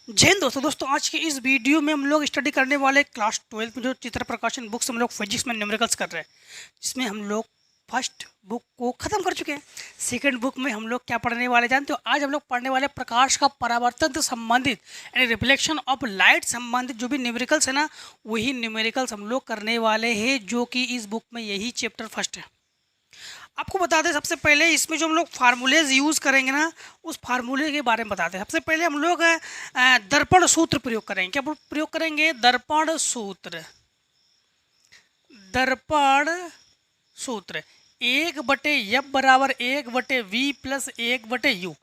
जय हिंद दोस्तों आज के इस वीडियो में हम लोग स्टडी करने वाले क्लास 12 में जो चित्र प्रकाशन बुक्स हम लोग फिजिक्स में न्यूमेरिकल्स कर रहे हैं, जिसमें हम लोग फर्स्ट बुक को ख़त्म कर चुके हैं। सेकंड बुक में हम लोग क्या पढ़ने वाले जानते हो? आज हम लोग पढ़ने वाले प्रकाश का परावर्तन से संबंधित यानी रिफ्लेक्शन ऑफ लाइट संबंधित जो भी न्यूमेरिकल्स है ना, वही न्यूमेरिकल्स हम लोग करने वाले हैं, जो कि इस बुक में यही चैप्टर फर्स्ट है। आपको बता दें सबसे पहले इसमें जो हम लोग फार्मूलेज यूज़ करेंगे ना, उस फार्मूले के बारे में बताते हैं। सबसे पहले हम लोग दर्पण सूत्र प्रयोग करेंगे। क्या प्रयोग करेंगे? दर्पण सूत्र। दर्पण सूत्र 1/F बराबर 1/V प्लस 1/U,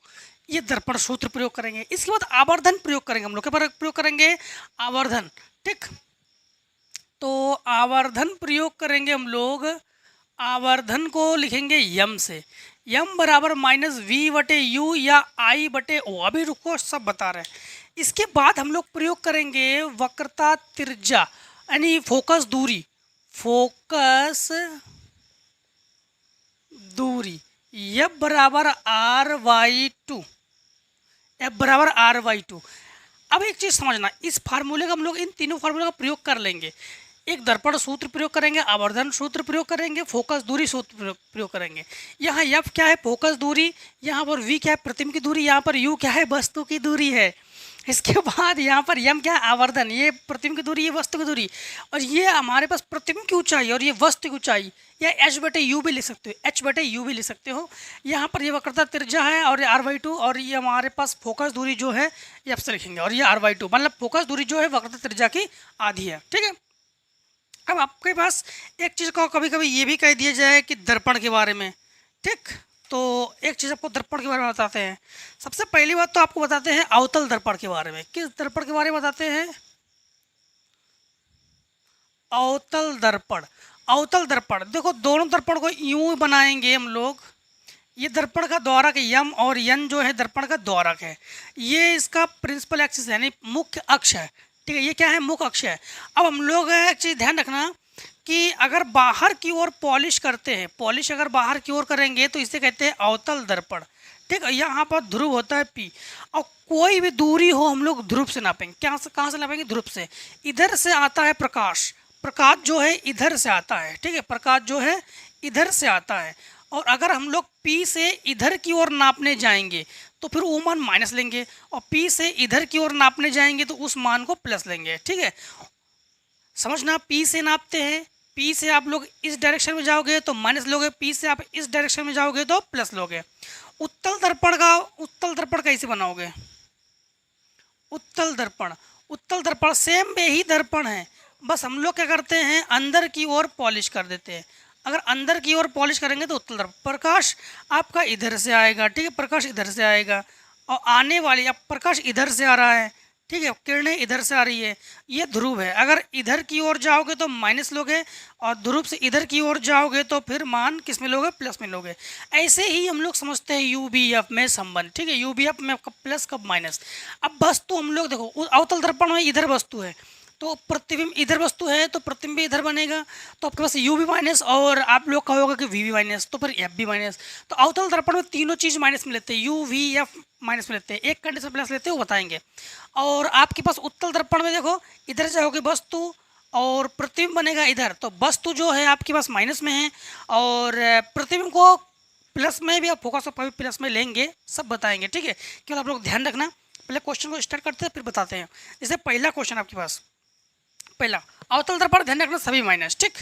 ये दर्पण सूत्र प्रयोग करेंगे। इसके बाद आवर्धन प्रयोग करेंगे। हम लोग क्या प्रयोग करेंगे? आवर्धन। ठीक, तो आवर्धन प्रयोग करेंगे हम लोग। आवर्धन को लिखेंगे यम से, यम बराबर -V/U या I/O। अभी रुको, सब बता रहे हैं। इसके बाद हम लोग प्रयोग करेंगे वक्रता त्रिज्या यानी फोकस दूरी। फोकस दूरी F बराबर R/2, F बराबर R/2। अब एक चीज़ समझना, इस फार्मूले का हम लोग इन तीनों फार्मूले का प्रयोग कर लेंगे। एक दर्पण सूत्र प्रयोग करेंगे, आवर्धन सूत्र प्रयोग करेंगे, फोकस दूरी सूत्र प्रयोग करेंगे। यहाँ F क्या है? फोकस दूरी। यहाँ पर V क्या है? प्रतिबिंब की दूरी। यहाँ पर U क्या है? वस्तु की दूरी है। इसके बाद यहाँ पर M क्या है? आवर्धन। ये प्रतिबिंब की दूरी, ये वस्तु की दूरी, और ये हमारे पास प्रतिबिंब की ऊंचाई और ये वस्तु की ऊंचाई। या H/U भी लिख सकते हो, H/U भी लिख सकते हो। यहाँ पर ये वक्रता त्रिज्या है और ये R/2, और ये हमारे पास फोकस दूरी जो है ये F से लिखेंगे, और ये R/2 मतलब फोकस दूरी जो है वक्रता त्रिज्या की आधी है। ठीक है। अब आपके पास एक चीज़ को कभी कभी ये भी कह दिया जाए कि दर्पण के बारे में। ठीक, तो एक चीज़ आपको दर्पण के बारे में बताते हैं। सबसे पहली बात तो आपको बताते हैं अवतल दर्पण के बारे में। किस दर्पण के बारे में बताते हैं? अवतल दर्पण। अवतल दर्पण देखो, दोनों दर्पण को यूं बनाएंगे हम लोग। ये दर्पण का द्वारक यम और यन जो है दर्पण का द्वारक है। ये इसका प्रिंसिपल एक्सिस है यानी मुख्य अक्ष है। ठीक है, ये क्या है? मुख्य अक्ष है। अब हम लोग एक चीज़ ध्यान रखना कि अगर बाहर की ओर पॉलिश करते हैं, पॉलिश अगर बाहर की ओर करेंगे तो इसे कहते हैं अवतल दर्पण। ठीक है, यहाँ पर ध्रुव होता है P, और कोई भी दूरी हो हम लोग ध्रुव से नापेंगे। क्या से, कहाँ से नापेंगे? ध्रुव से। इधर से आता है प्रकाश, प्रकाश जो है इधर से आता है। ठीक है, प्रकाश जो है इधर से आता है, और अगर हम लोग P से इधर की ओर नापने जाएंगे तो फिर वो मान माइनस लेंगे, और P से इधर की ओर नापने जाएंगे तो उस मान को प्लस लेंगे। ठीक है, समझना, P से नापते हैं, P से आप लोग इस डायरेक्शन में जाओगे तो माइनस लोगे, P से आप इस डायरेक्शन में जाओगे तो प्लस लोगे। उत्तल दर्पण कैसे बनाओगे? उत्तल दर्पण, उत्तल दर्पण सेम वे ही दर्पण है, बस हम लोग क्या करते हैं अंदर की ओर पॉलिश कर देते हैं। अगर अंदर की ओर पॉलिश करेंगे तो उत्तल दर्पण, प्रकाश आपका इधर से आएगा। ठीक है, प्रकाश इधर से आएगा, और आने वाली, अब प्रकाश इधर से आ रहा है। ठीक है, किरणें इधर से आ रही है, ये ध्रुव है। अगर इधर की ओर जाओगे तो माइनस लोगे, और ध्रुव से इधर की ओर जाओगे तो फिर मान किस में लोगे? प्लस में लोगे। ऐसे ही हम लोग समझते हैं UBF में संबंध। ठीक है, UBF में कब प्लस कब माइनस। अब वस्तु हम लोग देखो, अवतल दर्पण में इधर वस्तु है तो प्रतिबिंब इधर वस्तु है तो प्रतिबिंब भी इधर बनेगा, तो आपके पास U भी माइनस और आप लोग कहोगे कि V भी माइनस, तो फिर F भी माइनस। तो अवतल दर्पण में तीनों चीज़ माइनस में लेते हैं, U V F माइनस में लेते हैं, एक कंडीशन प्लस लेते हैं वो बताएंगे। और आपके पास उत्तल दर्पण में देखो, इधर जाओगे वस्तु और प्रतिबिंब बनेगा इधर, तो वस्तु जो है आपके पास माइनस में है, और प्रतिबिंब को प्लस में भी आप फोकस पर प्लस में लेंगे, सब बताएंगे। ठीक है, केवल आप लोग ध्यान रखना। पहले क्वेश्चन को स्टार्ट करते हैं फिर बताते हैं। जैसे पहला क्वेश्चन आपके पास, पहला अवतल दर्पण, ध्यान रखना सभी माइनस। ठीक,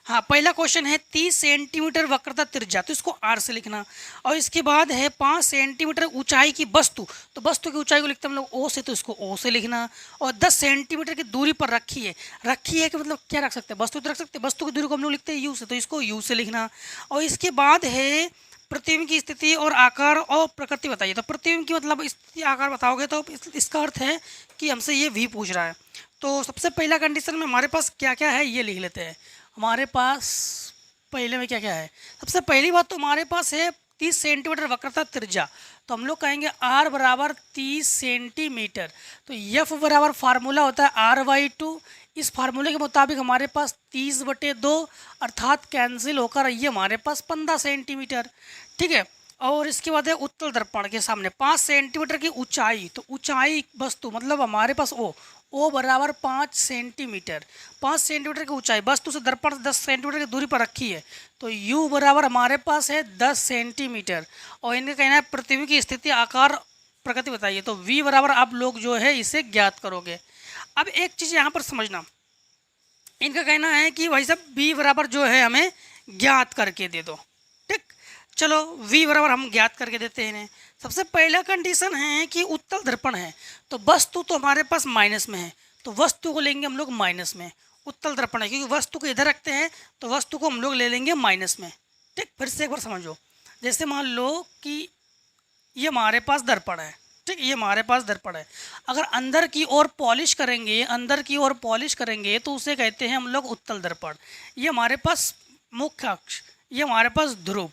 हाँ, पहला क्वेश्चन है 30 सेंटीमीटर वक्रता त्रिज्या, तो इसको R से लिखना। और इसके बाद है 5 सेंटीमीटर ऊंचाई की वस्तु, तो वस्तु की ऊंचाई को लिखते हैं हम लोग O से, तो इसको O से लिखना। और 10 सेंटीमीटर की दूरी पर रखी है, रखी है कि मतलब क्या रख सकते हैं? वस्तु तो रख सकते हैं, वस्तु की दूरी को हम लोग लिखते हैं U से, तो इसको U से लिखना। और इसके बाद है प्रतिबिंब की स्थिति और आकार और प्रकृति बताइए। तो प्रतिबिंब की मतलब स्थिति आकार बताओगे तो इसका अर्थ है कि हमसे ये V पूछ रहा है। तो सबसे पहला कंडीशन में हमारे पास क्या क्या है ये लिख लेते हैं। हमारे पास पहले में क्या क्या है? सबसे पहली बात तो हमारे पास है 30 सेंटीमीटर वक्रता त्रिज्या, तो हम लोग कहेंगे R बराबर 30 सेंटीमीटर। तो F बराबर फार्मूला होता है R/2। इस फार्मूले के मुताबिक हमारे पास 30/2 अर्थात कैंसिल होकर ये हमारे पास 15 सेंटीमीटर। ठीक है, और इसके बाद है उत्तल दर्पण के सामने 5 सेंटीमीटर की ऊंचाई, तो ऊंचाई वस्तु मतलब हमारे पास ओ बराबर 5 सेंटीमीटर, 5 सेंटीमीटर की ऊंचाई वस्तु से दर्पण 10 सेंटीमीटर की दूरी पर रखी है, तो u बराबर हमारे पास है 10 सेंटीमीटर। और इनका कहना है पृथ्वी की स्थिति आकार प्रकृति बताइए, तो v बराबर आप लोग जो है इसे ज्ञात करोगे। अब एक चीज़ यहाँ पर समझना, इनका कहना है कि भाई साहब v बराबर जो है हमें ज्ञात करके दे दो। ठीक, चलो v बराबर हम ज्ञात करके देते हैं इन्हें। सबसे पहला कंडीशन है कि उत्तल दर्पण है, तो वस्तु तो हमारे पास माइनस में है, तो वस्तु को लेंगे हम लोग माइनस में। उत्तल दर्पण है क्योंकि वस्तु को इधर रखते हैं, तो वस्तु को हम लोग ले लेंगे माइनस में। ठीक, फिर से एक बार समझो, जैसे मान लो कि ये हमारे पास दर्पण है, ठीक, ये हमारे पास दर्पण है। अगर अंदर की ओर पॉलिश करेंगे, अंदर की ओर पॉलिश करेंगे तो उसे कहते हैं हम लोग उत्तल दर्पण। ये हमारे पास मुख्य अक्ष, ये हमारे पास ध्रुव,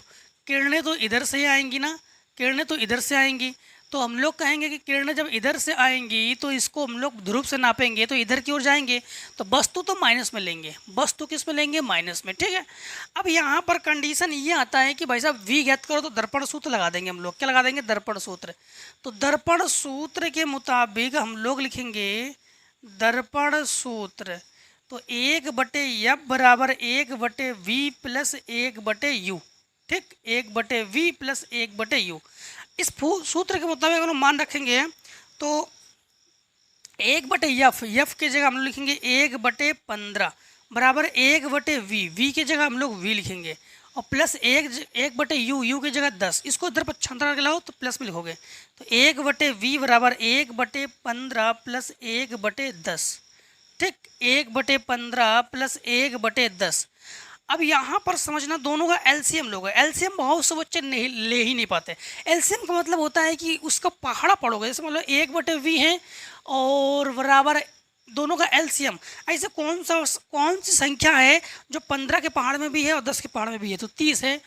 किरणें तो इधर से आएंगी ना, किरणें तो इधर से आएंगी, तो हम लोग कहेंगे कि किरणें जब इधर से आएंगी तो इसको हम लोग ध्रुव से नापेंगे तो इधर की ओर जाएंगे, तो वस्तु तो माइनस में लेंगे, वस्तु किस में लेंगे, माइनस में। ठीक है, अब यहाँ पर कंडीशन ये आता है कि भाई साहब v ज्ञात करो, तो दर्पण सूत्र लगा देंगे हम लोग। क्या लगा देंगे, दर्पण सूत्र। तो दर्पण सूत्र के मुताबिक हम लोग लिखेंगे दर्पण सूत्र, तो 1/f बराबर 1/v प्लस 1/u। ठीक, 1/v प्लस 1/u। इस सूत्र के मुताबिक अगर हम मान रखेंगे तो 1/f, f की जगह हम लोग लिखेंगे 1/15 बराबर 1/v, v की जगह हम लोग v लिखेंगे, और प्लस 1/u, u की जगह 10। इसको इधर पक्षांतर करके लाओ तो प्लस में लिखोगे, तो 1/v बराबर 1/15 प्लस 1/10। ठीक, 1/15 प्लस 1/10। अब यहाँ पर समझना दोनों का एलसीएम लोगे। एलसीएम बहुत से बच्चे नहीं ले ही नहीं पाते। एलसीएम का मतलब होता है कि उसका पहाड़ा पढ़ोगे, जैसे मतलब 1/v है और बराबर दोनों का एलसीएम। ऐसे कौन सी संख्या है जो 15 के पहाड़ में भी है और 10 के पहाड़ में भी है, तो 30 है।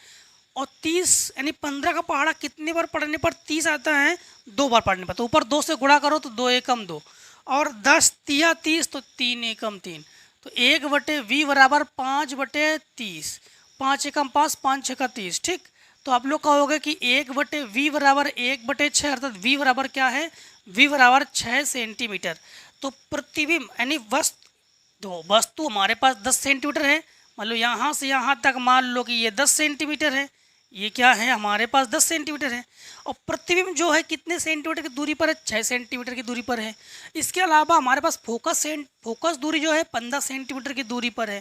और 30 यानी 15 का पहाड़ा कितने बार पढ़ने पर 30 आता है, 2 बार पढ़ने पर, तो ऊपर 2 से गुणा करो तो 2 एकम 2, और 10 तिया 30 तो 3 एकम 3, तो 1/v बराबर 5/30, 5 एकम 5, 5 छक्का 30। ठीक, तो आप लोग कहोगे कि 1/v बराबर 1/6, अर्थात v बराबर क्या है, v बराबर 6 सेंटीमीटर। तो प्रतिबिंब यानी वस्तु हमारे पास 10 सेंटीमीटर है, मान लो यहाँ से यहाँ तक मान लो कि ये 10 सेंटीमीटर है, ये क्या है हमारे पास 10 सेंटीमीटर है, और प्रतिबिंब जो है कितने सेंटीमीटर की दूरी पर है, 6 सेंटीमीटर की दूरी पर है। इसके अलावा हमारे पास फोकस दूरी जो है 15 सेंटीमीटर की दूरी पर है।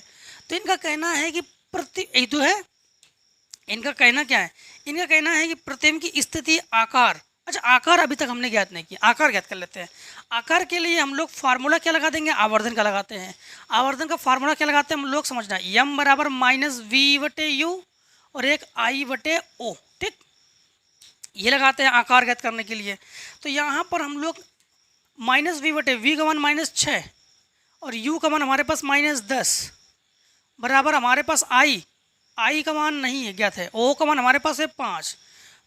तो इनका कहना है कि जो है इनका कहना क्या है, इनका कहना है कि प्रतिबिंब की स्थिति आकार, अच्छा आकार अभी तक हमने ज्ञात नहीं किया, आकार ज्ञात कर लेते हैं। आकार के लिए हम लोग फार्मूला क्या लगा देंगे, आवर्धन का लगाते हैं। आवर्धन का फार्मूला क्या लगाते हैं हम लोग समझना, m बराबर -v/u और एक I/o। ठीक, ये लगाते हैं आकार ज्ञात करने के लिए। तो यहाँ पर हम लोग -v/v का मान -6 और u का मान हमारे पास -10 बराबर हमारे पास I का मान नहीं है ज्ञात है, o का मान हमारे पास है 5,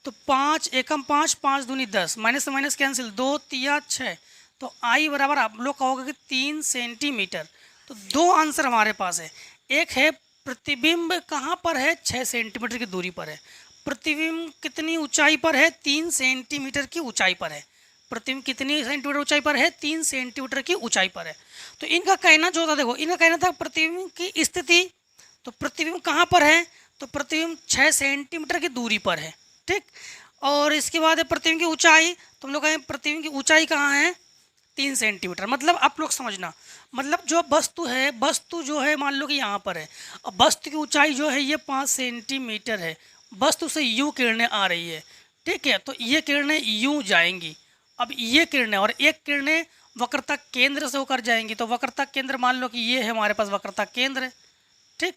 तो 5 एकम 5, 5 दूनी 10, माइनस से माइनस कैंसिल, 2 तिया 6, तो I बराबर आप लोग कहोगे कि 3 सेंटीमीटर। तो 2 आंसर हमारे पास है। एक है प्रतिबिंब कहाँ पर है, 6 सेंटीमीटर की दूरी पर है। प्रतिबिंब कितनी ऊंचाई पर है, 3 सेंटीमीटर की ऊंचाई पर है। प्रतिबिंब कितनी सेंटीमीटर ऊंचाई पर है, 3 सेंटीमीटर की ऊंचाई पर है। तो इनका कहना जो था, देखो इनका कहना था प्रतिबिंब की स्थिति, तो प्रतिबिंब कहाँ पर है, तो प्रतिबिंब 6 सेंटीमीटर की दूरी पर है। ठीक, और इसके बाद है प्रतिबिंब की ऊंचाई, तो हम लोग कहें प्रतिबिंब की ऊंचाई कहाँ है, 3 सेंटीमीटर। मतलब आप लोग समझना, मतलब जो वस्तु है, वस्तु जो है मान लो कि यहाँ पर है, और वस्तु की ऊंचाई जो है ये 5 सेंटीमीटर है। वस्तु से यूं किरणें आ रही है, ठीक है, तो ये किरणें यूं जाएंगी। अब ये किरणें और एक किरणें वक्रता केंद्र से होकर जाएंगी, तो वक्रता केंद्र मान लो कि ये है हमारे पास वक्रता केंद्र है। ठीक,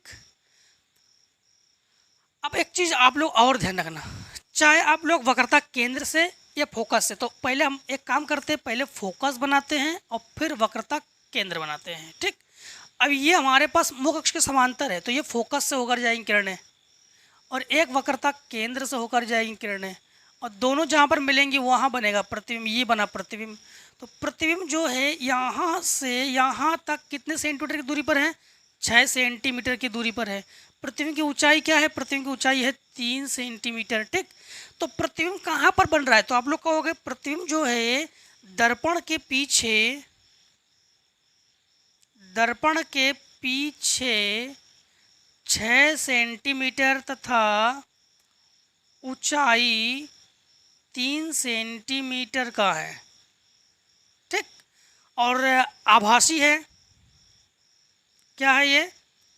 अब एक चीज़ आप लोग और ध्यान रखना, चाहे आप लोग वक्रता केंद्र से या फोकस से, तो पहले हम एक काम करते हैं, पहले फोकस बनाते हैं और फिर वक्रता केंद्र बनाते हैं। ठीक, अब ये हमारे पास मुख्य अक्ष के समांतर है, तो ये फोकस से होकर जाएंगी किरणें और एक वक्रता केंद्र से होकर जाएंगी किरणें, और दोनों जहाँ पर मिलेंगी वहाँ बनेगा प्रतिबिंब, ये बना प्रतिबिंब। तो प्रतिबिंब जो है यहाँ से यहाँ तक कितने सेंटीमीटर की दूरी पर है, 6 सेंटीमीटर की दूरी पर है। प्रतिबिंब की ऊंचाई क्या है? प्रतिबिंब की ऊंचाई है 3 सेंटीमीटर। ठीक, तो प्रतिबिंब कहाँ पर बन रहा है? तो आप लोग कहोगे प्रतिबिंब जो है दर्पण के पीछे 6 सेंटीमीटर तथा ऊंचाई 3 सेंटीमीटर का है। ठीक, और आभासी है। क्या है ये?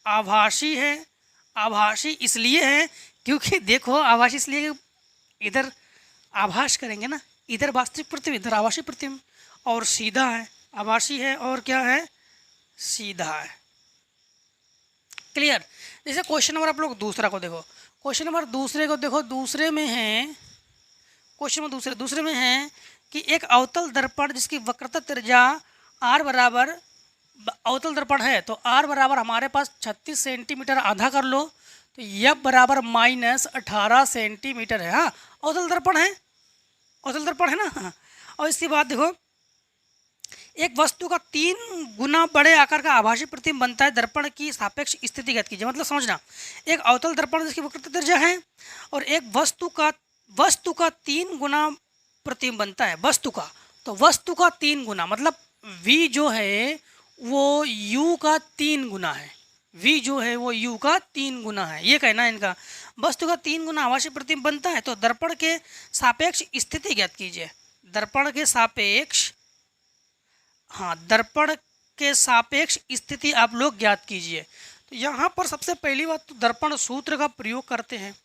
आभासी है। आभासी इसलिए है क्योंकि देखो, आभासी इसलिए कि इधर आभास करेंगे ना, इधर वास्तविक प्रतिबिंब, इधर आभासी प्रतिबिंब, और सीधा है। आभासी है और क्या है? सीधा है। क्लियर? जैसे क्वेश्चन नंबर आप लोग दूसरा को देखो, क्वेश्चन नंबर दूसरे को देखो, दूसरे में है, क्वेश्चन नंबर दूसरे में है कि एक अवतल दर्पण जिसकी वक्रता त्रिज्या r बराबर, अवतल दर्पण है तो r बराबर हमारे पास 36 सेंटीमीटर, आधा कर लो तो f बराबर -18 सेंटीमीटर है। हाँ, अवतल दर्पण है, अवतल दर्पण है ना। हाँ। और इसके बाद देखो, एक वस्तु का 3 गुना बड़े आकार का आभासी प्रतिबिंब बनता है दर्पण की सापेक्ष स्थिति ज्ञात कीजिए। मतलब समझना, एक अवतल दर्पण जिसकी वक्रता त्रिज्या है और एक वस्तु का 3 गुना प्रतिबिंब बनता है, वस्तु का। तो वस्तु का 3 गुना मतलब v जो है वो u का 3 गुना है। v जो है वो u का 3 गुना है, ये कहना है इनका। वस्तु का 3 गुना आभासी प्रतिबिंब बनता है तो दर्पण के सापेक्ष स्थिति ज्ञात कीजिए। दर्पण के सापेक्ष, हाँ, दर्पण के सापेक्ष स्थिति आप लोग ज्ञात कीजिए। तो यहाँ पर सबसे पहली बात तो दर्पण सूत्र का प्रयोग करते हैं।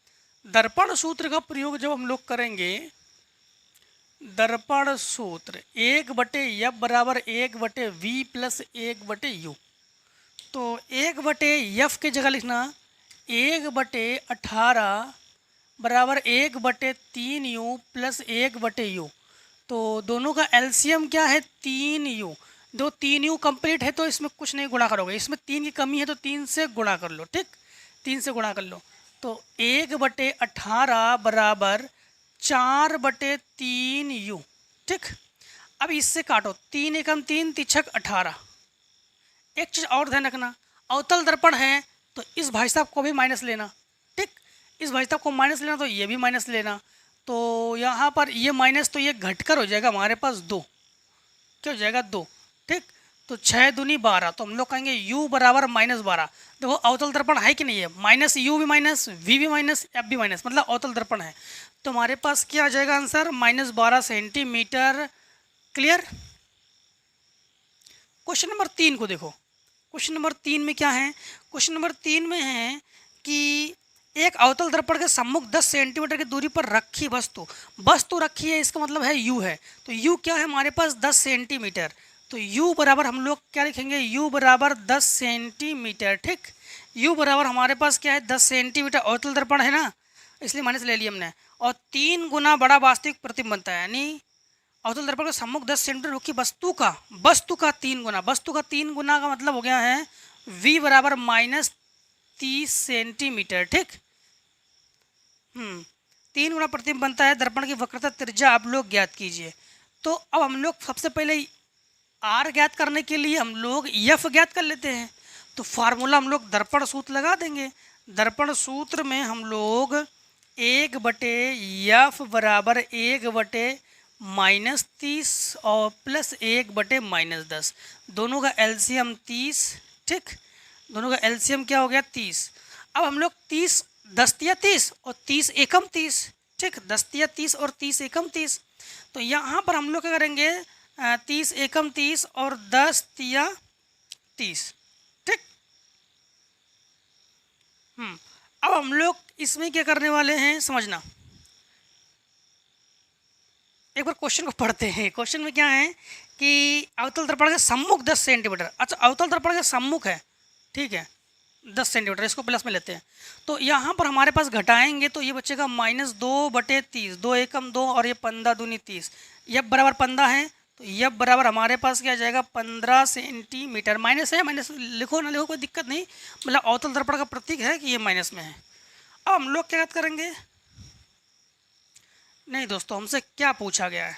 दर्पण सूत्र का प्रयोग जब हम लोग करेंगे, दर्पण सूत्र 1/f बराबर 1/v प्लस 1/u। तो 1/f की जगह लिखना 1/18 बराबर 1/3u प्लस 1/u। तो दोनों का एलसीएम क्या है? 3u। दो 3u कंप्लीट है तो इसमें कुछ नहीं गुणा करोगे, इसमें 3 की कमी है तो 3 से गुणा कर लो। ठीक, 3 से गुणा कर लो तो 1/18 बराबर 4/3u। ठीक, अब इससे काटो, 3 एकम 3, 3 18। एक चीज़ और ध्यान रखना, अवतल दर्पण है तो इस भाई साहब को भी माइनस लेना। ठीक, इस भाई साहब को माइनस लेना तो ये भी माइनस लेना। तो यहाँ पर ये माइनस तो ये घटकर हो जाएगा हमारे पास 2, क्या हो जाएगा? 2। ठीक, तो 6 दूनी 12, तो हम लोग कहेंगे u बराबर -12। देखो अवतल दर्पण है कि नहीं है? माइनस u भी माइनस, v भी माइनस, f भी माइनस, मतलब अवतल दर्पण है। तो हमारे पास क्या आ जाएगा answer? -12 centimetre. Clear? Question number 3 को देखो, क्वेश्चन नंबर 3 में क्या है? क्वेश्चन नंबर 3 में है कि एक अवतल दर्पण के सम्मुख 10 सेंटीमीटर की दूरी पर रखी वस्तु रखी है, इसका मतलब है u है। तो u क्या है हमारे पास? 10 सेंटीमीटर। तो u बराबर हम लोग क्या लिखेंगे? u बराबर 10 सेंटीमीटर। ठीक, u बराबर हमारे पास क्या है? 10 सेंटीमीटर। अवतल दर्पण है ना, इसलिए माइनस ले लिया हमने। और 3 गुना बड़ा वास्तविक प्रतिबिंब बनता है, यानी अवतल दर्पण के सम्मुख 10 सेंटीमीटर रखी वस्तु का 3 गुना, वस्तु का 3 गुना का मतलब हो गया है v बराबर -30 सेंटीमीटर। ठीक, 3 गुना प्रतिबिंब बनता है। दर्पण की वक्रता त्रिज्या आप लोग ज्ञात कीजिए। तो अब हम लोग सबसे पहले r ज्ञात करने के लिए हम लोग f ज्ञात कर लेते हैं। तो फार्मूला हम लोग दर्पण सूत्र लगा देंगे। दर्पण सूत्र में हम लोग 1/f बराबर 1/-30 और प्लस 1/-10, दोनों का एलसीएम 30। ठीक, दोनों का एलसीएम क्या हो गया? 30। अब हम लोग 30 10 तिया 30 और 30 एकम 30। ठीक, 10 तिया 30 और 30 एकम 30। तो यहाँ पर हम लोग क्या करेंगे? 30 एकम 30 और 10 तिया 30। ठीक, अब हम लोग इसमें क्या करने वाले हैं समझना। एक बार क्वेश्चन को पढ़ते हैं। क्वेश्चन में क्या है कि अवतल दर्पण के सम्मुख 10 सेंटीमीटर। अच्छा, अवतल दर्पण के सम्मुख है, ठीक है, 10 सेंटीमीटर, इसको प्लस में लेते हैं। तो यहाँ पर हमारे पास घटाएंगे तो ये बचेगा -2/30, 2 एकम 2 और ये 15 दूनी 30। यह बराबर 15 है तो यह बराबर हमारे पास क्या जाएगा? 15 सेंटीमीटर। माइनस है, माइनस लिखो ना लिखो कोई दिक्कत नहीं, मतलब अवतल दर्पण का प्रतीक है कि ये माइनस में है। अब हम लोग क्या करेंगे? नहीं दोस्तों, हमसे क्या पूछा गया है?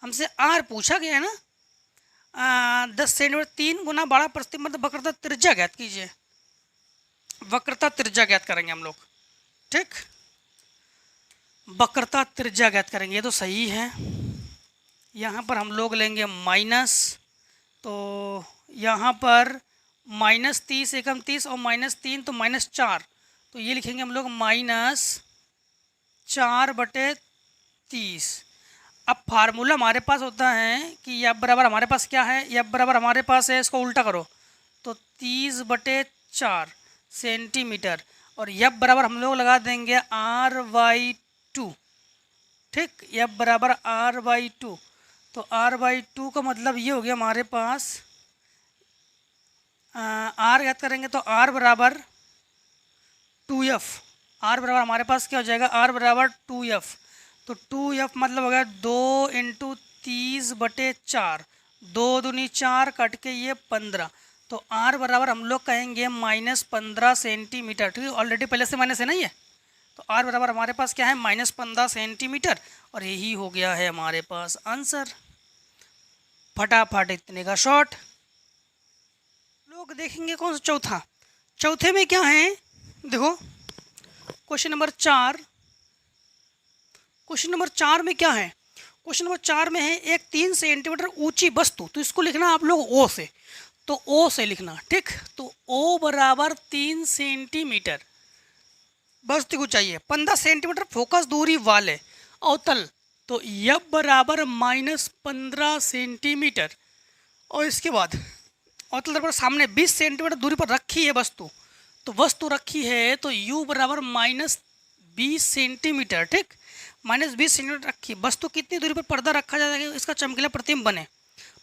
हमसे r पूछा गया है ना। 10 सेंटीमीटर 3 गुना 12 मतलब वक्रता त्रिज्या ज्ञात कीजिए। वक्रता त्रिज्या ज्ञात करेंगे हम लोग, ठीक। वक्रता त्रिज्या ज्ञात करेंगे, ये तो सही है। यहाँ पर हम लोग लेंगे माइनस, तो यहाँ पर -30 एकम 30 और -3 तो -4, तो ये लिखेंगे हम लोग -4/30। अब फार्मूला हमारे पास होता है कि F बराबर हमारे पास क्या है, F बराबर हमारे पास है, इसको उल्टा करो तो 30/4 सेंटीमीटर, और F बराबर हम लोग लगा देंगे R/2, ठीक। F बराबर R/2, तो R/2 का मतलब ये हो गया हमारे पास, R याद करेंगे तो R बराबर 2F, R बराबर हमारे पास क्या हो जाएगा, R बराबर 2F, तो 2F मतलब हो गया 2 × 30/4, 2 दूनी 4 कट के ये 15, तो R बराबर हम लोग कहेंगे -15 सेंटीमीटर, ठीक है। ऑलरेडी पहले से माइनस है ना ये, तो R बराबर हमारे पास क्या है, -15 सेंटीमीटर, और यही हो गया है हमारे पास आंसर। फटाफट इतने का शॉट। लोग देखेंगे कौन सा चौथा, चौथे में क्या है, देखो क्वेश्चन नंबर 4, क्वेश्चन नंबर 4 में क्या है, क्वेश्चन नंबर 4 में है एक 3 सेंटीमीटर ऊंची वस्तु, तो इसको लिखना आप लोग O से, तो O से लिखना, ठीक। तो O बराबर 3 सेंटीमीटर वस्तु को चाहिए, 15 सेंटीमीटर फोकस दूरी वाले अवतल, तो F बराबर -15 सेंटीमीटर, और इसके बाद अवतल दर्पण सामने 20 सेंटीमीटर दूरी पर रखी है वस्तु, तो वस्तु रखी है तो U बराबर -20 सेंटीमीटर, ठीक। -20 सेंटीमीटर रखी वस्तु कितनी दूरी पर पर्दा रखा जाता है इसका चमकीला प्रतिबिंब बने।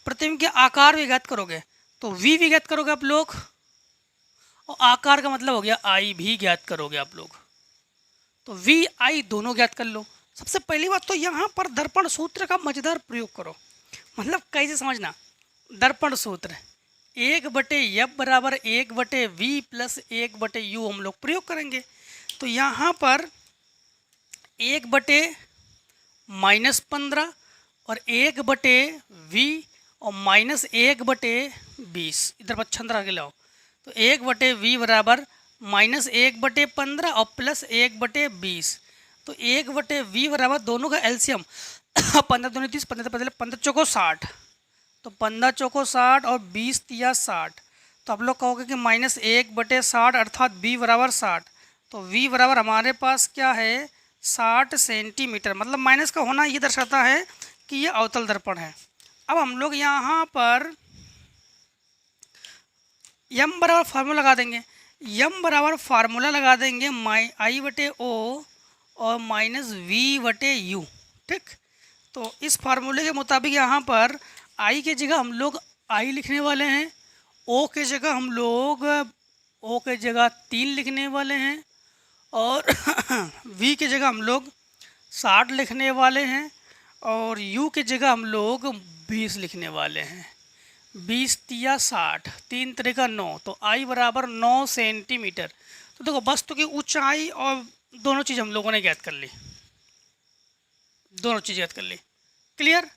प्रतिबिंब के आकार भी ज्ञात करोगे, तो V भी ज्ञात करोगे आप लोग, और आकार का मतलब हो गया I भी ज्ञात करोगे आप लोग, तो V I दोनों ज्ञात कर लो। सबसे पहली बात तो यहाँ पर दर्पण सूत्र का मजेदार प्रयोग करो, मतलब कैसे समझना, दर्पण सूत्र 1/F बराबर 1/V प्लस 1/U हम लोग प्रयोग करेंगे, तो यहाँ पर 1/-15 और 1/V और -1/20, इधर पर छंद्रा के लाओ, तो 1/V बराबर -1/15 और प्लस 1/20, तो 1/V बराबर दोनों का एलसीएम 15 दूनी 30, 15 चौको 60, तो 15 चौको 60 और 20 तिया 60, तो आप लोग कहोगे कि -1/60 अर्थात V बराबर 60, तो V बराबर हमारे पास क्या है 60 सेंटीमीटर, मतलब माइनस का होना ये दर्शाता है कि ये अवतल दर्पण है। अब हम लोग यहाँ पर M बराबर फार्मूला लगा देंगे, M बराबर फार्मूला लगा देंगे I/O और -V/U, ठीक। तो इस फार्मूले के मुताबिक यहाँ पर I के जगह हम लोग I लिखने वाले हैं, O के जगह हम लोग O के जगह 3 लिखने वाले हैं, और V के जगह हम लोग 60 लिखने वाले हैं, और U के जगह हम लोग 20 लिखने वाले हैं। 20 तिया 60, 3 3 9, तो I बराबर 9 सेंटीमीटर। तो देखो वस्तु की ऊंचाई और दोनों चीज़ हम लोगों ने ज्ञात कर ली, दोनों चीज़ ज्ञात कर ली। क्लियर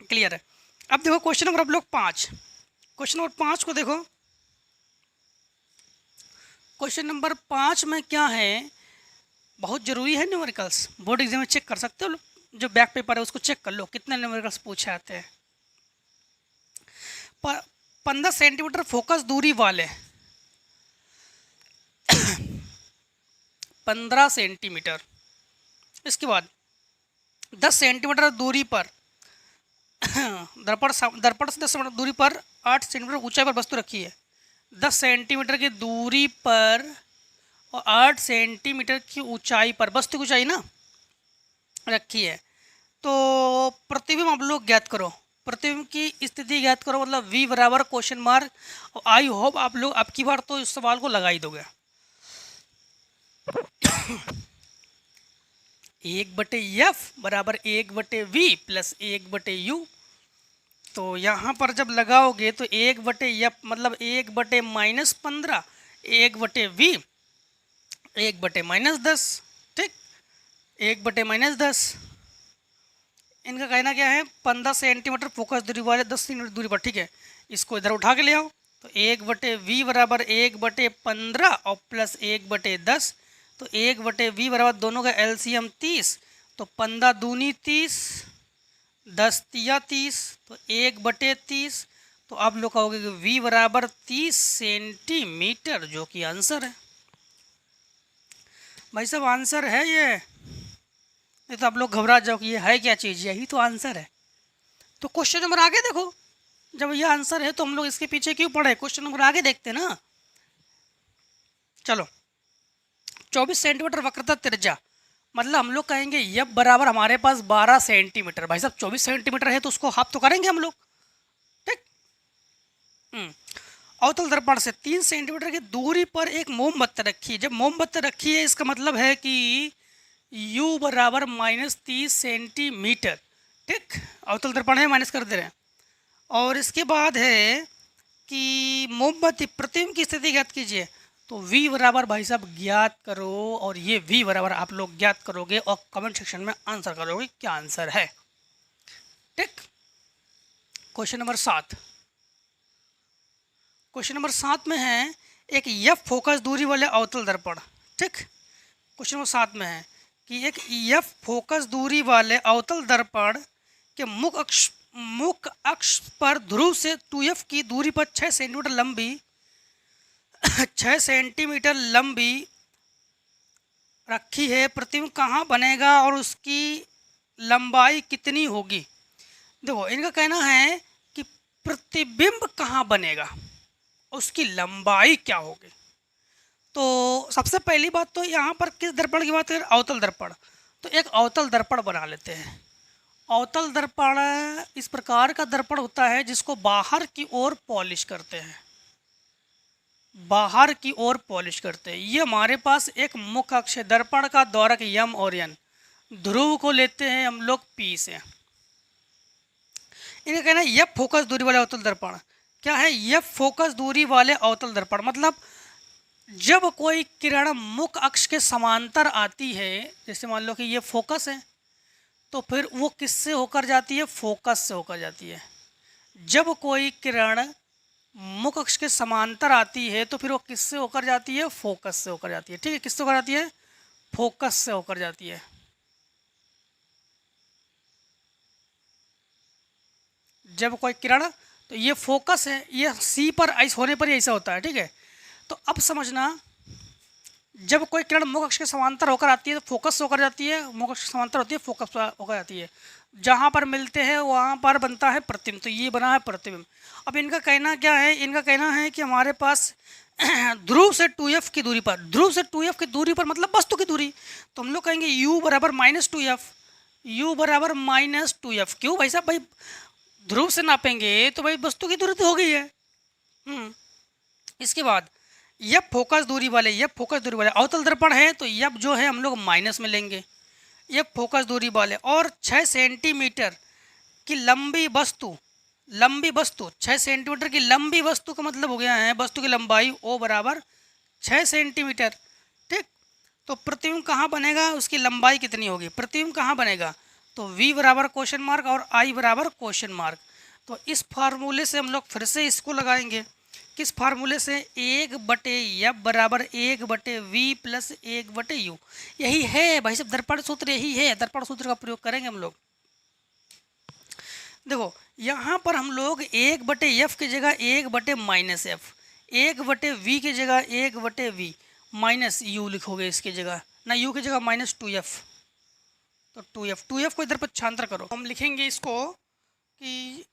क्लियर है। अब देखो क्वेश्चन नंबर आप लोग 5, क्वेश्चन नंबर 5 को देखो, क्वेश्चन नंबर 5 में क्या है, बहुत ज़रूरी है न्यूमेरिकल्स, बोर्ड एग्जाम में चेक कर सकते हो, जो बैक पेपर है उसको चेक कर लो कितने न्यूमेरिकल्स पूछे आते हैं। 15 सेंटीमीटर फोकस दूरी वाले 15 सेंटीमीटर, इसके बाद 10 सेंटीमीटर दूरी पर दर्पण से 10 सेंटीमीटर दूरी पर 8 सेंटीमीटर ऊंचाई पर वस्तु रखी है। 10 सेंटीमीटर की दूरी पर और 8 सेंटीमीटर की ऊंचाई पर वस्तु की ऊंचाई ना रखी है, तो प्रतिबिंब आप लोग ज्ञात करो, प्रतिबिंब की स्थिति ज्ञात करो, मतलब V बराबर क्वेश्चन मार्क, और आई होप आप लोग अब की बार तो इस सवाल को लगा ही दोगे। 1/F बराबर 1/V प्लस 1/U, तो यहाँ पर जब लगाओगे तो 1/F मतलब 1/-15, 1/V 1/-10, ठीक, 1/-10, इनका कहना क्या है, 15 सेंटीमीटर फोकस दूरी वाले 10 सेंटीमीटर दूरी पर, ठीक है। इसको इधर उठा के ले आओ, तो 1/v बराबर 1/15 और प्लस 1/10, तो 1/v बराबर दोनों का एलसीएम 30, तो 15 दूनी 30, 10 तिया 30, तो 1/30, तो आप लोग कहोगे कि v बराबर 30 सेंटीमीटर, जो कि आंसर है। भाई साहब आंसर है ये, नहीं तो आप लोग घबरा जाओ कि ये है क्या चीज़, यही तो आंसर है। तो क्वेश्चन नंबर आगे देखो, जब ये आंसर है तो हम लोग इसके पीछे क्यों पढ़े, क्वेश्चन नंबर आगे देखते ना। चलो, 24 सेंटीमीटर वक्रता त्रिज्या, मतलब हम लोग कहेंगे यब बराबर हमारे पास 12 सेंटीमीटर। भाई साहब 24 सेंटीमीटर है तो उसको हाफ तो करेंगे हम लोग, ठीक। अवतल दर्पण से 3 सेंटीमीटर की दूरी पर एक मोमबत्ती रखी है। जब मोमबत्ती रखी है इसका मतलब है कि u बराबर -30 सेंटीमीटर, ठीक। अवतल दर्पण है, माइनस कर दे रहे हैं। और इसके बाद है कि मोमबत्ती प्रतिबिंब की स्थिति ज्ञात कीजिए, तो v बराबर भाई साहब ज्ञात करो, और ये v बराबर आप लोग ज्ञात करोगे और कमेंट सेक्शन में आंसर करोगे क्या आंसर है, ठीक। क्वेश्चन नंबर 7, क्वेश्चन नंबर 7 में है एक f फोकस दूरी वाले अवतल दर्पण, ठीक। क्वेश्चन नंबर 7 में है कि एक f फोकस दूरी वाले अवतल दर्पण के मुख्य अक्ष पर ध्रुव से 2f की दूरी पर 6 सेंटीमीटर लंबी 6 सेंटीमीटर लंबी रखी है। प्रतिबिंब कहाँ बनेगा और उसकी लंबाई कितनी होगी। देखो इनका कहना है कि प्रतिबिंब कहाँ बनेगा, उसकी लंबाई क्या होगी। तो सबसे पहली बात तो यहाँ पर किस दर्पण की बात करें, अवतल दर्पण। तो एक अवतल दर्पण बना लेते हैं। अवतल दर्पण इस प्रकार का दर्पण होता है जिसको बाहर की ओर पॉलिश करते हैं, बाहर की ओर पॉलिश करते हैं। ये हमारे पास एक मुख्य अक्ष है, दर्पण का द्वारक यम और एन, ध्रुव को लेते हैं हम लोग P से। इनका कहना है यह फोकस दूरी वाले अवतल दर्पण क्या है, यह फोकस दूरी वाले अवतल दर्पण मतलब जब कोई किरण मुख्य अक्ष के समांतर आती है, जैसे मान लो कि ये फोकस है, तो फिर वो किससे होकर जाती है, फोकस से होकर जाती है। जब कोई किरण मुख्य अक्ष के समांतर आती है तो फिर वो किससे होकर जाती है, फोकस से होकर जाती है, ठीक है। किससे होकर जाती है, फोकस से होकर जाती है। जब कोई किरण, तो ये फोकस है, ये सी पर ऐसा होने पर ही ऐसा होता है, ठीक है। तो अब समझना, जब कोई किरण मुख्य अक्ष के समांतर होकर आती है तो फोकस से होकर जाती है, मुख्य अक्ष के समांतर होती है फोकस होकर जाती है। जहाँ पर मिलते हैं वहाँ पर बनता है प्रतिबिंब, तो ये बना है प्रतिबिंब। अब इनका कहना क्या है, इनका कहना है कि हमारे पास ध्रुव से 2f की दूरी पर, ध्रुव से 2f की दूरी पर मतलब वस्तु की दूरी, तो हम लोग कहेंगे u बराबर -2f, u बराबर -2f। क्यों भाई साहब, भाई ध्रुव से नापेंगे तो भाई वस्तु की दूरी तो हो गई है। इसके बाद यह फोकस दूरी वाले, यह फोकस दूरी वाले अवतल दर्पण है, तो यह जो है हम लोग माइनस में लेंगे। यह फोकस दूरी वाले और 6 सेंटीमीटर की लंबी वस्तु, लंबी वस्तु 6 सेंटीमीटर की लंबी वस्तु का मतलब हो गया है वस्तु की लंबाई O बराबर 6 सेंटीमीटर, ठीक। तो प्रतिबिंब कहाँ बनेगा, उसकी लंबाई कितनी होगी, प्रतिबिंब कहाँ बनेगा, तो V बराबर क्वेश्चन मार्क और I बराबर क्वेश्चन मार्क। तो इस फार्मूले से हम लोग फिर से इसको लगाएंगे, किस फार्मूले से, 1/f बराबर 1/v प्लस 1/u। यही है भाई साहब दर्पण सूत्र, यही है दर्पण सूत्र का प्रयोग करेंगे हम लोग। देखो यहाँ पर हम लोग 1/f की जगह 1/-f, 1/v की जगह 1/v माइनस u लिखोगे इसकी जगह, ना u की जगह -2f, तो 2f को इधर पक्षांतर करो, हम लिखेंगे इसको कि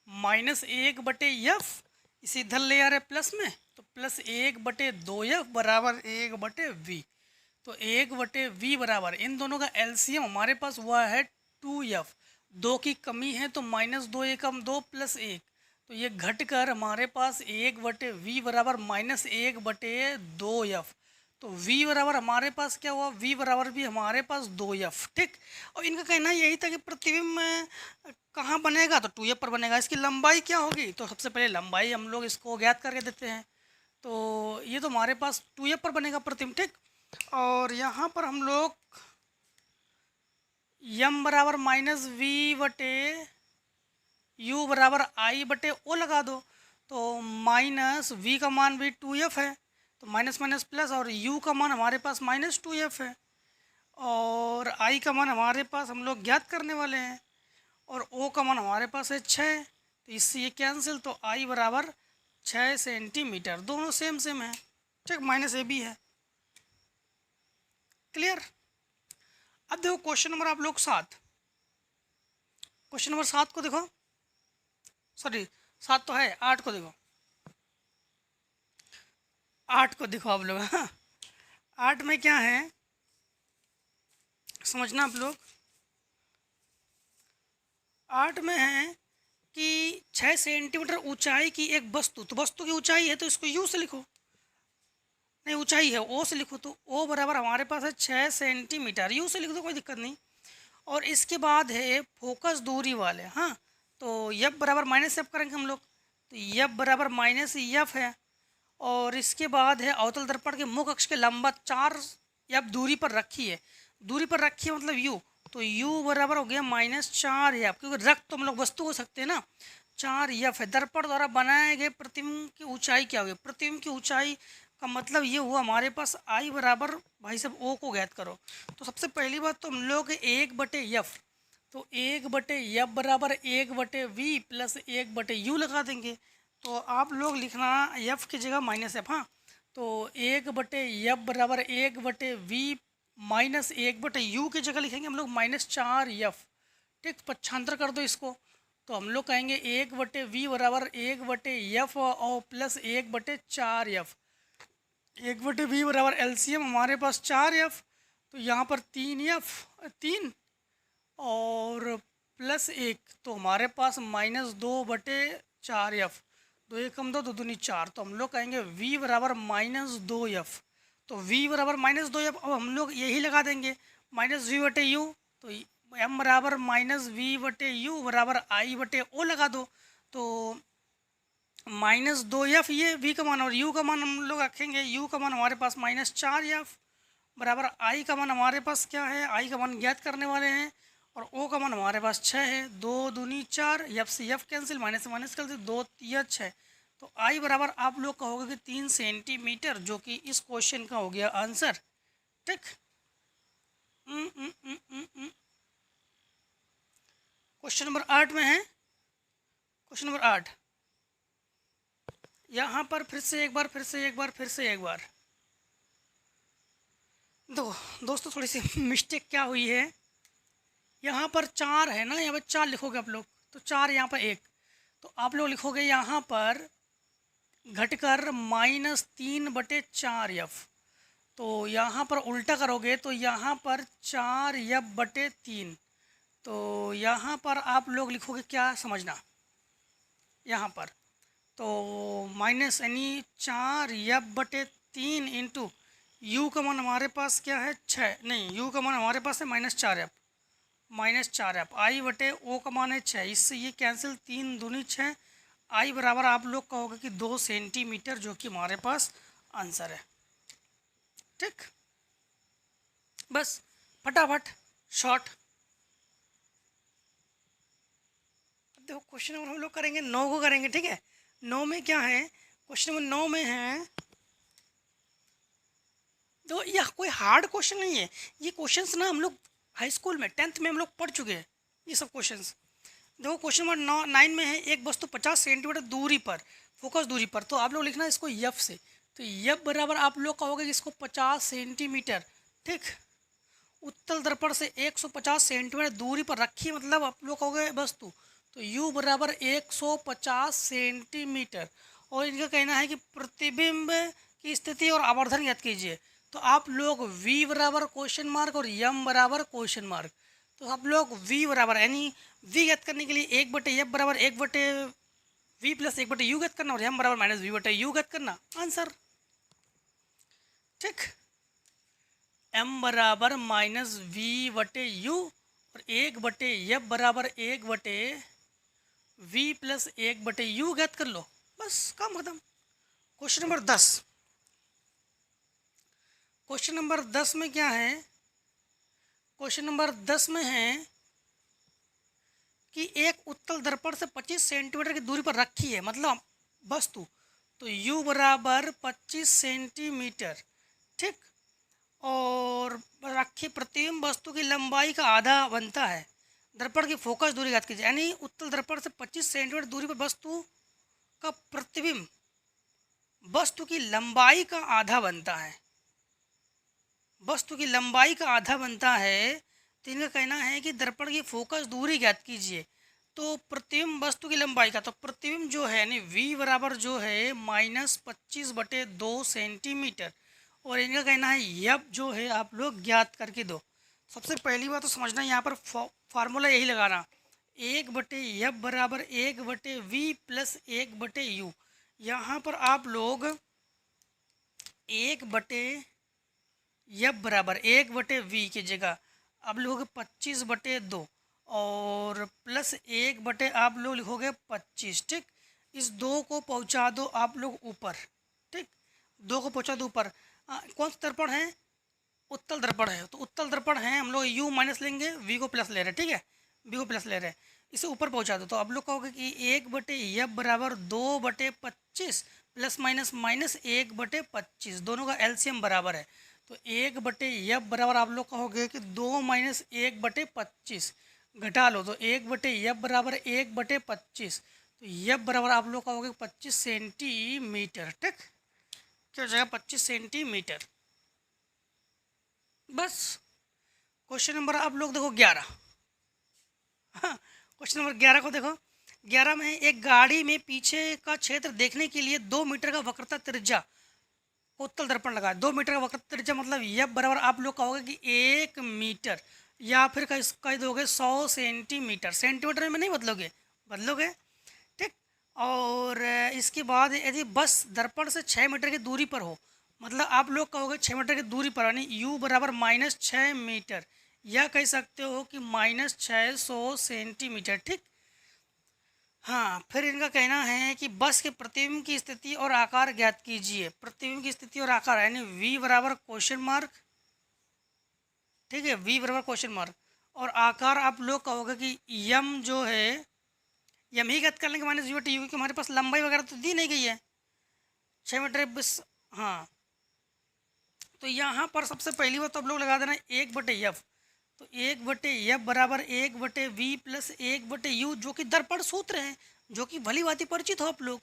-1/f, इसे इधर ले आ रहे प्लस में, तो प्लस 1/2f बराबर 1/v। तो 1/v बराबर इन दोनों का एलसीएम हमारे पास हुआ है 2f, 2 की कमी है तो -2 एकम 2 प्लस 1, तो ये घट कर हमारे पास 1/v बराबर -1/2f। तो v बराबर हमारे पास क्या हुआ, v बराबर भी हमारे पास 2f, ठीक। और इनका कहना यही था कि प्रतिबिंब कहाँ बनेगा, तो 2f पर बनेगा। इसकी लंबाई क्या होगी, तो सबसे पहले लंबाई हम लोग इसको ज्ञात करके देते हैं, तो ये तो हमारे पास 2f पर बनेगा प्रतिबिंब, ठीक। और यहाँ पर हम लोग यम बराबर माइनस वी बटे यू बराबर आई बटे ओ लगा दो, तो माइनस वी का मान भी 2f है, तो माइनस माइनस प्लस, और u का मान हमारे पास माइनस 2f है, और i का मान हमारे पास हम लोग ज्ञात करने वाले हैं, और o का मान हमारे पास है 6, तो इससे ये कैंसिल, तो i बराबर 6 सेंटीमीटर, दोनों सेम सेम है, ठीक, माइनस ए बी है। क्लियर। अब देखो क्वेश्चन नंबर आप लोग 7, क्वेश्चन नंबर 7 को देखो, सॉरी 7 तो है, 8 को देखो, 8 को देखो आप लोग। हाँ, 8 में क्या है समझना आप लोग। 8 में है कि 6 सेंटीमीटर ऊंचाई की एक वस्तु, तो वस्तु की ऊंचाई है तो इसको यू से लिखो, नहीं ऊंचाई है ओ से लिखो, तो ओ बराबर हमारे पास है 6 सेंटीमीटर, यू से लिख दो कोई दिक्कत नहीं। और इसके बाद है फोकस दूरी वाले, हाँ, तो यफ बराबर माइनस एफ करेंगे हम लोग, तो यफ बराबर माइनस यफ है। और इसके बाद है अवतल दर्पण के मुख अक्ष के लंबवत 4 यफ दूरी पर रखी है, दूरी पर रखी है मतलब यू, तो u बराबर हो गया -4 यफ, क्योंकि रख तो हम लोग वस्तु हो सकते हैं ना, 4 यफ है। दर्पण द्वारा बनाए गए प्रतिबिंब की ऊंचाई क्या होगी, प्रतिबिंब की ऊंचाई का मतलब ये हुआ हमारे पास i बराबर, भाई साहब o को ज्ञात करो। तो सबसे पहली बात तो हम लोग 1/f, तो 1/f बराबर 1/v प्लस 1/u लगा देंगे, तो आप लोग लिखना f की जगह -f, हाँ, तो 1/f बराबर 1/v माइनस 1/u की जगह लिखेंगे हम लोग -4f, ठीक, पक्षांतर कर दो इसको, तो हम लोग कहेंगे 1/v बराबर 1/f और प्लस 1/4f, 1/v बराबर एलसीएम हमारे पास 4f, तो यहाँ पर 3 और प्लस 1, तो हमारे पास -2/4f, 2 एकम 2, 2 दूनी 4, तो हम लोग कहेंगे v बराबर -2f, तो v बराबर -2f, अब हम लोग यही लगा देंगे -v/u, तो m बराबर -v/u बराबर i/o लगा दो, तो -2f ये v का मान, और u का मान हम लोग रखेंगे, u का मान हमारे पास -4f बराबर i का मान हमारे पास क्या है, i का मान ज्ञात करने वाले हैं, और o का मान हमारे पास 6 है, 2 दूनी 4, यफ से यफ कैंसिल, माइनस से माइनस कैंसिल, 2 या 6, तो i बराबर आप लोग का होगा कि 3 सेंटीमीटर, जो कि इस क्वेश्चन का हो गया आंसर, ठीक। क्वेश्चन नंबर 8 में है, क्वेश्चन नंबर 8, यहाँ पर फिर से एक बार दोस्तों थोड़ी सी मिस्टेक क्या हुई है, यहाँ पर 4 है ना, यहाँ पर 4 लिखोगे आप लोग, तो 4 यहाँ पर 1, तो आप लोग लिखोगे यहाँ पर घटकर -3/4f, तो यहाँ पर उल्टा करोगे तो यहाँ पर 4f/3, तो यहाँ पर आप लोग लिखोगे क्या समझना, यहाँ पर तो माइनस यानी 4f/3 इंटू यू का मान हमारे पास क्या है 6, नहीं यू का मान हमारे पास है -4f, i/o का मान है 6, इससे ये कैंसिल, 3 दूनी 6, i बराबर आप लोग का होगा कि 2 सेंटीमीटर, जो कि हमारे पास आंसर है, ठीक, बस फटाफट शॉर्ट। देखो क्वेश्चन नंबर हम लोग करेंगे 9 को करेंगे, ठीक है। 9 में क्या है, क्वेश्चन नंबर 9 में है, तो यह कोई हार्ड क्वेश्चन नहीं है, ये क्वेश्चंस ना हम लोग हाई स्कूल में 10th में हम लोग पढ़ चुके हैं ये सब क्वेश्चंस। देखो क्वेश्चन नंबर 9 में है, एक वस्तु 50 सेंटीमीटर दूरी पर, फोकस दूरी पर, तो आप लोग लिखना इसको यफ से, तो यफ बराबर आप लोग का होगा कि इसको 50 सेंटीमीटर, ठीक, उत्तल दर्पण से 150 सेंटीमीटर दूरी पर रखी, मतलब आप लोग कहोगे वस्तु, तो u बराबर 150 सेंटीमीटर, और इनका कहना है कि प्रतिबिंब की स्थिति और आवर्धन ज्ञात कीजिए, तो आप लोग v बराबर क्वेश्चन मार्क और m बराबर क्वेश्चन मार्क, तो आप लोग v बराबर यानी v ज्ञात करने के लिए 1/f बराबर 1/v प्लस 1/u ज्ञात करना, और m बराबर -v/u ज्ञात करना, आंसर, ठीक, m बराबर -v/u और 1/f बराबर 1/v प्लस 1/u ज्ञात कर लो, बस काम खत्म। क्वेश्चन नंबर 10, क्वेश्चन नंबर 10 में क्या है, क्वेश्चन नंबर 10 में है कि एक उत्तल दर्पण से 25 सेंटीमीटर की दूरी पर रखी है, मतलब वस्तु, तो u बराबर 25 सेंटीमीटर, ठीक, और रखी प्रतिबिंब वस्तु की लंबाई का आधा बनता है। दर्पण की फोकस दूरी ज्ञात कीजिए। यानी उत्तल दर्पण से 25 सेंटीमीटर दूरी पर वस्तु का प्रतिबिंब वस्तु की लंबाई का आधा बनता है, वस्तु की लंबाई का आधा बनता है। तो इनका कहना है कि दर्पण की फोकस दूरी ज्ञात कीजिए। तो प्रतिबिंब वस्तु की लंबाई का, तो प्रतिबिंब जो है यानी v बराबर जो है -25/2 सेंटीमीटर, और इनका कहना है यब जो है आप लोग ज्ञात करके दो। सबसे पहली बात तो समझना, यहाँ पर फार्मूला यही लगाना, 1/यब बराबर 1/v प्लस 1/u। यहाँ पर आप लोग 1/यब बराबर 1/v की जगह आप लोग 25/2 और प्लस 1/ आप लोग लिखोगे 25, ठीक। इस 2 को पहुंचा दो आप लोग ऊपर, ठीक, 2 को पहुंचा दो ऊपर। कौन सा दर्पण है? उत्तल दर्पण है, तो उत्तल दर्पण है, हम लोग u माइनस लेंगे, v को प्लस ले रहे हैं, ठीक है, v को प्लस ले रहे हैं, इसे ऊपर पहुंचा दो। तो आप लोग कहोगे कि 1/यब बराबर 2/25 प्लस माइनस माइनस 1/25, दोनों का एलसीएम बराबर है। तो 1/यब बराबर आप लोग कहोगे कि 2 माइनस 1/25, घटा लो, तो 1/यब बराबर 1/25, तो यब बराबर आप लोग कहोगे 25 सेंटीमीटर, ठीक, क्या हो जाएगा 25 सेंटीमीटर। बस। क्वेश्चन नंबर आप लोग देखो 11। हाँ, क्वेश्चन नंबर 11 को देखो। 11 में एक गाड़ी में पीछे का क्षेत्र देखने के लिए 2 मीटर का वक्रता त्रिज्या उत्तल दर्पण लगा। 2 मीटर का वक्रता त्रिज्या मतलब यब बराबर आप लोग कहोगे कि 1 मीटर, या फिर कह दोगे 100 सेंटीमीटर। सेंटीमीटर में नहीं बदलोगे, ठीक। और इसके बाद यदि बस दर्पण से 6 मीटर की दूरी पर हो, मतलब आप लोग कहोगे 6 मीटर की दूरी पर, यानी u बराबर -6 मीटर, या कह सकते हो कि -600 सेंटीमीटर, ठीक। हाँ, फिर इनका कहना है कि बस के प्रतिबिंब की स्थिति और आकार ज्ञात कीजिए। प्रतिबिंब की स्थिति और आकार यानी v बराबर क्वेश्चन मार्क, ठीक है, v बराबर क्वेश्चन मार्क, और आकार आप लोग कहोगे कि यम जो है, यम ही ज्ञात कर लेंगे -v/u, क्योंकि हमारे पास लंबाई वगैरह तो दी नहीं गई है 6 मीटर बस। हाँ, तो यहाँ पर सबसे पहली बात तो आप लोग लगा देना 1/यफ, तो 1/यफ बराबर 1/v प्लस 1/u, जो कि दर्पण सूत्र है, जो कि भली भांति परिचित हो आप लोग।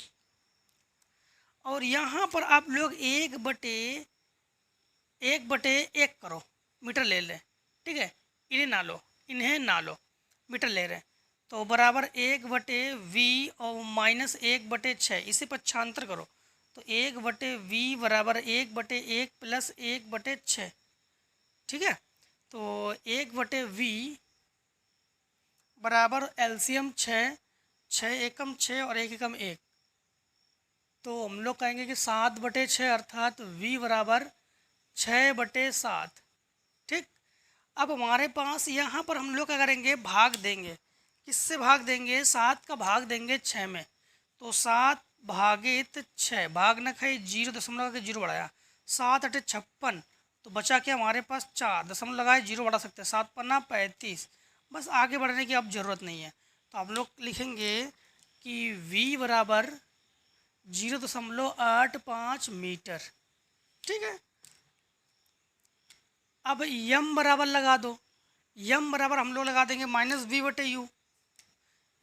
और यहाँ पर आप लोग 1/1 करो, मीटर ले लें, ठीक है, इन्हें ना लो, मीटर ले रहे हैं, तो बराबर 1/v और -1/6, इसे पक्षांतर करो, तो 1/v बराबर 1/1 प्लस 1/6, ठीक है। तो 1/v बराबर एलसीएम 6, 6 एकम 6 और 1 एकम 1, तो हम लोग कहेंगे कि 7/6, अर्थात v बराबर 6/7, ठीक। अब हमारे पास यहाँ पर हम लोग क्या करेंगे, भाग देंगे। किससे भाग देंगे? 7 का भाग देंगे 6 में, तो 7 भागित 6, भाग न खाई 0.0 बढ़ाया, 7 × 8 = 56, तो बचा क्या हमारे पास 4, दशमलव लगाए 0 बढ़ा सकते हैं, 7 × 5 = 35। बस आगे बढ़ने की अब ज़रूरत नहीं है, तो आप लोग लिखेंगे कि v बराबर 0.85 मीटर, ठीक है। अब यम बराबर लगा दो, यम बराबर हम लोग लगा देंगे -v/u,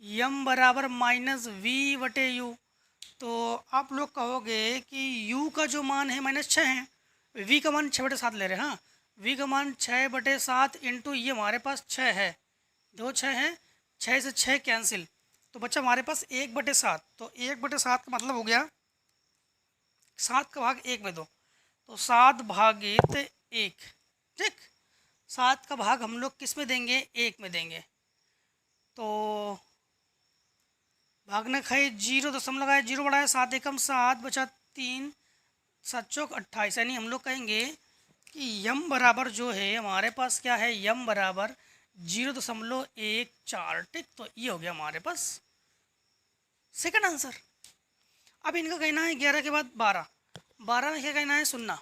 यम बराबर -v/u, तो आप लोग कहोगे कि u का जो मान है -6 है, v का मान 6/7 ले रहे हैं। हाँ, v का मान 6/7 इंटू ये हमारे पास 6 है, 2 6 है, 6 से 6 कैंसिल, तो बच्चा हमारे पास 1/7, तो 1/7 का मतलब हो गया 7 का भाग 1 में दो, तो 7 भागित 1, ठीक। 7 का भाग हम लोग किस में देंगे? 1 में देंगे, तो भागना खाई 0, दशमलव लगाए 0 बढ़ाया, 7 एकम 7, बचा 3, 7 चौक 28, यानी हम लोग कहेंगे कि यम बराबर जो है हमारे पास क्या है, यम बराबर 0.14, ठीक। तो ये हो गया हमारे पास सेकंड आंसर। अब इनका कहना है 11 के बाद 12, 12 में क्या कहना है? सुनना,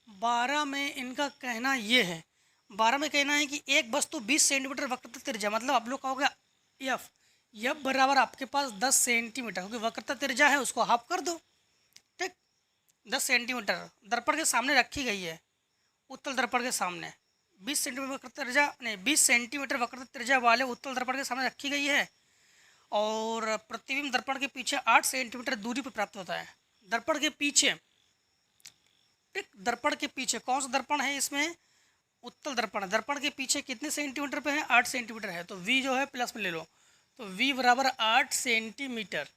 12 में इनका कहना ये है, 12 में कहना है कि एक वस्तु 20 सेंटीमीटर वक्रता त्रिज्या, मतलब आप लोग कहोगे यफ, यफ बराबर आपके पास 10 सेंटीमीटर, क्योंकि वक्रता त्रिज्या है उसको हाफ कर दो। ठीक, 10 सेंटीमीटर दर्पण के सामने रखी गई है, उत्तल दर्पण के सामने 20 सेंटीमीटर वक्रता त्रिज्या, नहीं 20 सेंटीमीटर वक्रता त्रिज्या वाले उत्तल दर्पण के सामने रखी गई है, और प्रतिबिंब दर्पण के पीछे 8 सेंटीमीटर दूरी पर प्राप्त होता है। दर्पण के पीछे, ठीक, दर्पण के पीछे कौन सा दर्पण है, इसमें उत्तल दर्पण है। दर्पण के पीछे कितने सेंटीमीटर पे है, 8 सेंटीमीटर है, तो v जो है प्लस में ले लो, तो v बराबर 8 सेंटीमीटर,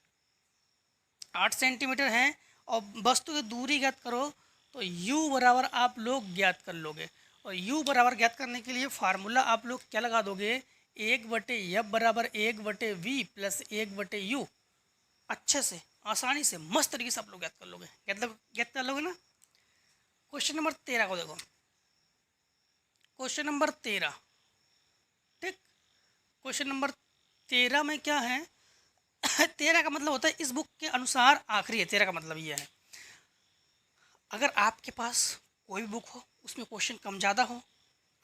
8 सेंटीमीटर है। और वस्तु की दूरी ज्ञात करो तो u बराबर आप लोग ज्ञात कर लोगे, और u बराबर ज्ञात करने के लिए फार्मूला आप लोग क्या लगा दोगे, 1/f बराबर 1/v प्लस 1/u। अच्छे से, आसानी से, मस्त तरीके से आप लोग ज्ञात कर लोगे, ज्ञात कर लोगे ना। क्वेश्चन नंबर 13 को देखो, क्वेश्चन नंबर 13, ठीक, क्वेश्चन नंबर 13 में क्या है 13 का मतलब होता है इस बुक के अनुसार आखिरी है। 13 का मतलब ये है, अगर आपके पास कोई भी बुक हो उसमें क्वेश्चन कम ज़्यादा हो,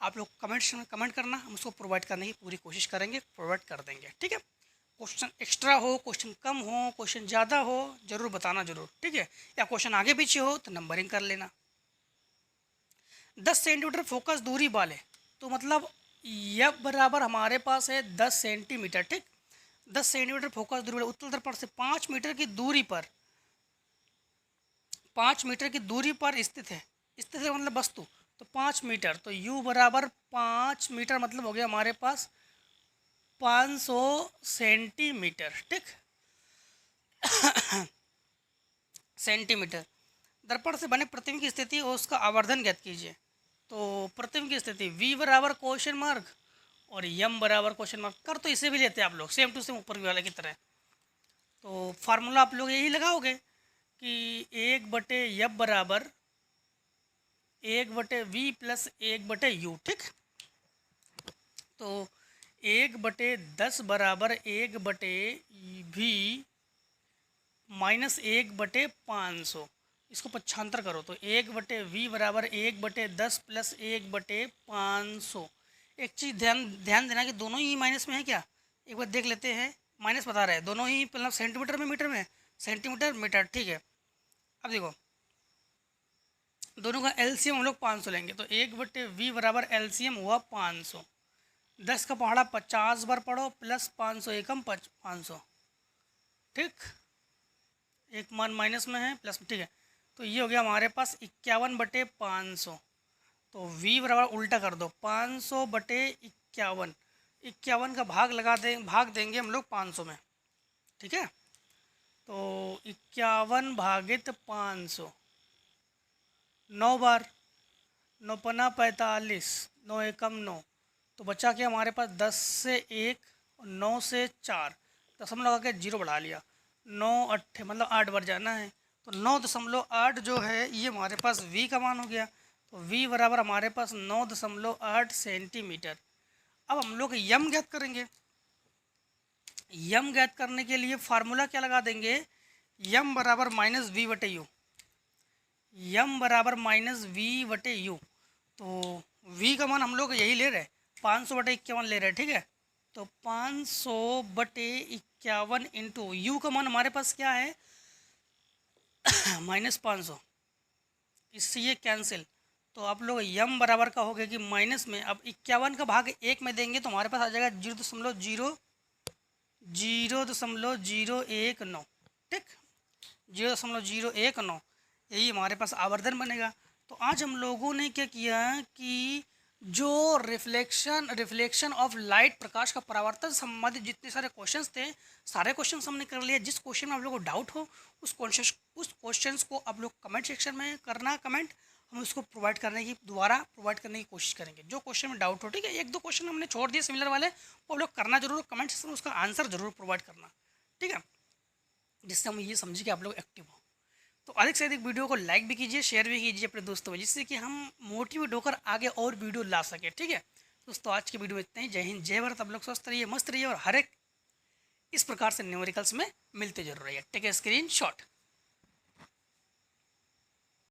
आप लोग कमेंट्स में कमेंट करना, हम उसको प्रोवाइड करने की पूरी कोशिश करेंगे, प्रोवाइड कर देंगे। ठीक है, क्वेश्चन एक्स्ट्रा हो, क्वेश्चन कम हो, क्वेश्चन ज़्यादा हो, ज़रूर बताना ज़रूर, ठीक है, या क्वेश्चन आगे पीछे हो तो नंबरिंग कर लेना। 10 सेंटीमीटर फोकस दूरी वाले, तो मतलब यह बराबर हमारे पास है 10 सेंटीमीटर, ठीक, 10 सेंटीमीटर फोकस दूरी वाले उत्तल दर्पण से 5 मीटर की दूरी पर, 5 मीटर की दूरी पर स्थित है, स्थित है मतलब वस्तु, तो 5 मीटर, तो u बराबर 5 मीटर मतलब हो गया हमारे पास 500 सेंटीमीटर, ठीक सेंटीमीटर। दर्पण से बने प्रतिबिंब की स्थिति और उसका आवर्धन ज्ञात कीजिए, तो प्रतिबिंब की स्थिति v बराबर क्वेश्चन मार्क और m बराबर क्वेश्चन मार्क, कर तो इसे भी लेते हैं आप लोग सेम टू सेम ऊपर वाले की तरह। तो फार्मूला आप लोग यही लगाओगे कि 1/f बराबर 1/v प्लस 1/u, ठीक, तो 1/10 बराबर 1/v माइनस 1/500, इसको पक्षांतर करो तो 1/v बराबर 1/10 प्लस 1/500। एक चीज़ ध्यान देना कि दोनों ही माइनस में है क्या, एक बार देख लेते हैं, माइनस बता रहा है, दोनों ही मतलब सेंटीमीटर में मीटर में, सेंटीमीटर मीटर, ठीक है। अब देखो दोनों का एलसीएम हम लोग 500 लेंगे, तो 1/v बराबर एलसीएम हुआ 500, 10 का पहाड़ा 50 बार पढ़ो प्लस 500 एकम 500, ठीक, एक मान माइनस में है प्लस, ठीक है, तो ये हो गया हमारे पास 51/500, तो v बराबर उल्टा कर दो 500/51, 51 का भाग भाग देंगे हम लोग 500 में, ठीक है, तो 51 भागित 500, 9 बार, 9 पन्ना 45, 9 एकम 9, तो बचा क्या हमारे पास 10 से 1 और 9 से 4, दशमलव लगा के 0 बढ़ा लिया, 9 8 मतलब 8 बार जाना है, तो 9.8 जो है ये हमारे पास v का मान हो गया, तो v बराबर हमारे पास 9.8 सेंटीमीटर। अब हम लोग यम ज्ञात करेंगे, यम ज्ञात करने के लिए फार्मूला क्या लगा देंगे, यम बराबर माइनस v बटे यू, यम बराबर माइनस v बटे यू, तो v का मान हम लोग यही ले रहे 500/51 ले रहे हैं, ठीक है, तो 500/51 इंटू यू का मान हमारे पास क्या है -500, इससे ये कैंसिल, तो आप लोग यम बराबर का हो गया कि माइनस में, अब 51 का भाग 1 में देंगे तो हमारे पास आ जाएगा 0.019, ठीक, 0.019, यही हमारे पास आवर्धन बनेगा। तो आज हम लोगों ने क्या किया कि जो रिफ्लेक्शन ऑफ लाइट, प्रकाश का परावर्तन संबंधित जितने सारे क्वेश्चंस थे, सारे क्वेश्चंस हमने कर लिए। जिस क्वेश्चन में आप लोगों को डाउट हो उस क्वेश्चंस को आप लोग कमेंट सेक्शन में करना कमेंट, हम उसको दोबारा प्रोवाइड करने की कोशिश करेंगे। जो क्वेश्चन में डाउट हो, ठीक है, 1-2 क्वेश्चन हमने छोड़ दिए सिमिलर वाले, वो आप लोग करना जरूर, कमेंट सेक्शन में उसका आंसर जरूर प्रोवाइड करना, ठीक है, जिससे हम ये समझे कि आप लोग एक्टिव हो। तो अधिक से अधिक वीडियो को लाइक भी कीजिए, शेयर भी कीजिए अपने दोस्तों में, जिससे कि हम मोटिवेट होकर आगे और वीडियो ला सके, ठीक है। दोस्तों आज की वीडियो में इतना ही। जय हिंद, जय भारत। आप लोग स्वस्थ रहिए, मस्त रहिए और हर एक इस प्रकार से न्यूमेरिकल्स में मिलते जरूर रहिए। Take a screen shot.